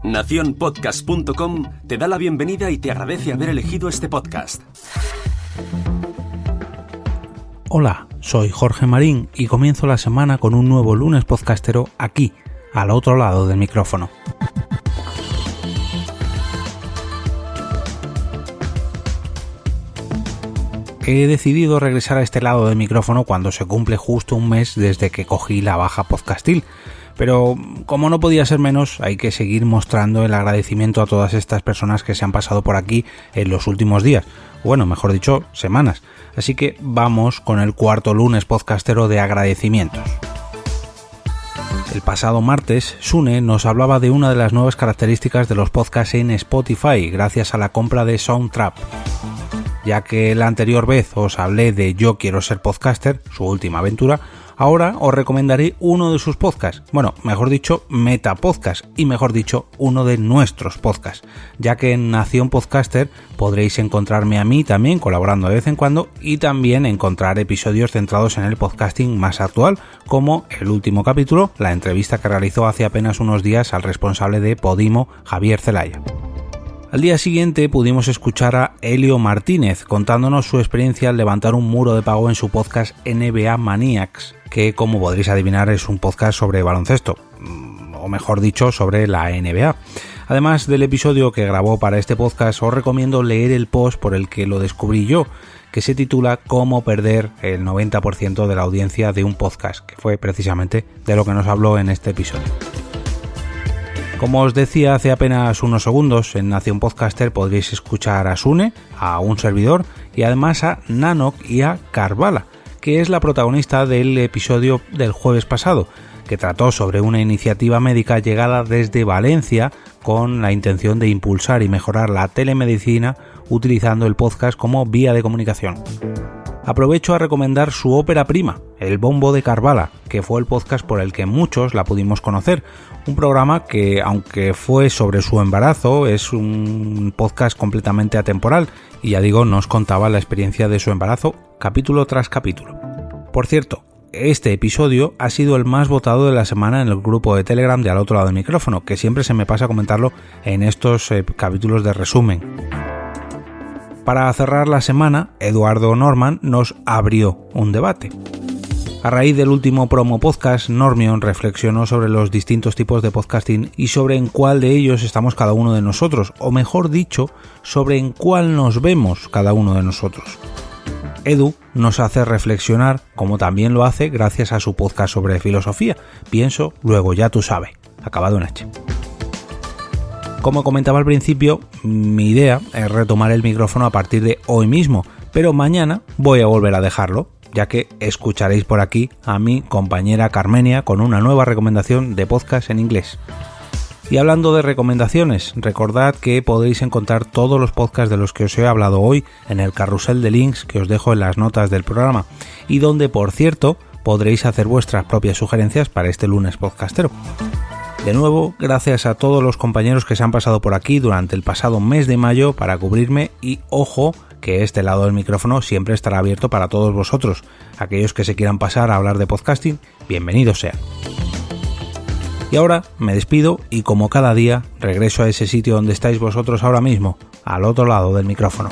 Nacionpodcast.com te da la bienvenida y te agradece haber elegido este podcast. Hola, soy Jorge Marín y comienzo la semana con un nuevo lunes podcastero aquí, al otro lado del micrófono. He decidido regresar a este lado del micrófono cuando se cumple justo un mes desde que cogí la baja podcastil. Pero como no podía ser menos, hay que seguir mostrando el agradecimiento a todas estas personas que se han pasado por aquí en los últimos días. Bueno, mejor dicho, semanas. Así que vamos con el cuarto lunes podcastero de agradecimientos. El pasado martes, Sune nos hablaba de una de las nuevas características de los podcasts en Spotify gracias a la compra de Soundtrap. Ya que la anterior vez os hablé de Yo Quiero Ser Podcaster, su última aventura, ahora os recomendaré uno de sus podcasts, bueno, mejor dicho, metapodcast, y mejor dicho, uno de nuestros podcasts, ya que en Nación Podcaster podréis encontrarme a mí también colaborando de vez en cuando y también encontrar episodios centrados en el podcasting más actual, como el último capítulo, la entrevista que realizó hace apenas unos días al responsable de Podimo, Javier Zelaya. Al día siguiente pudimos escuchar a Elio Martínez contándonos su experiencia al levantar un muro de pago en su podcast NBA Maniacs, que como podréis adivinar es un podcast sobre baloncesto, o mejor dicho, sobre la NBA. Además del episodio que grabó para este podcast, os recomiendo leer el post por el que lo descubrí yo, que se titula Cómo perder el 90% de la audiencia de un podcast, que fue precisamente de lo que nos habló en este episodio. Como os decía hace apenas unos segundos, en Nación Podcaster podréis escuchar a Sune, a un servidor y además a Nanok y a Carvala, que es la protagonista del episodio del jueves pasado, que trató sobre una iniciativa médica llegada desde Valencia con la intención de impulsar y mejorar la telemedicina utilizando el podcast como vía de comunicación. Aprovecho a recomendar su ópera prima, El Bombo de Carvala, que fue el podcast por el que muchos la pudimos conocer. Un programa que, aunque fue sobre su embarazo, es un podcast completamente atemporal y ya digo, nos contaba la experiencia de su embarazo capítulo tras capítulo. Por cierto, este episodio ha sido el más votado de la semana en el grupo de Telegram de Al Otro Lado del Micrófono, que siempre se me pasa comentarlo en estos capítulos de resumen. Para cerrar la semana, Eduardo Norman nos abrió un debate. A raíz del último promo podcast, Normion reflexionó sobre los distintos tipos de podcasting y sobre en cuál de ellos estamos cada uno de nosotros, o mejor dicho, sobre en cuál nos vemos cada uno de nosotros. Edu nos hace reflexionar, como también lo hace gracias a su podcast sobre filosofía. Pienso, luego ya tú sabes. Acabado en H. Como comentaba al principio, mi idea es retomar el micrófono a partir de hoy mismo, pero mañana voy a volver a dejarlo, ya que escucharéis por aquí a mi compañera Carmenia con una nueva recomendación de podcast en inglés. Y hablando de recomendaciones, recordad que podéis encontrar todos los podcasts de los que os he hablado hoy en el carrusel de links que os dejo en las notas del programa, y donde, por cierto, podréis hacer vuestras propias sugerencias para este lunes podcastero. De nuevo, gracias a todos los compañeros que se han pasado por aquí durante el pasado mes de mayo para cubrirme y ojo que este lado del micrófono siempre estará abierto para todos vosotros. Aquellos que se quieran pasar a hablar de podcasting, bienvenidos sean. Y ahora me despido y como cada día regreso a ese sitio donde estáis vosotros ahora mismo, al otro lado del micrófono.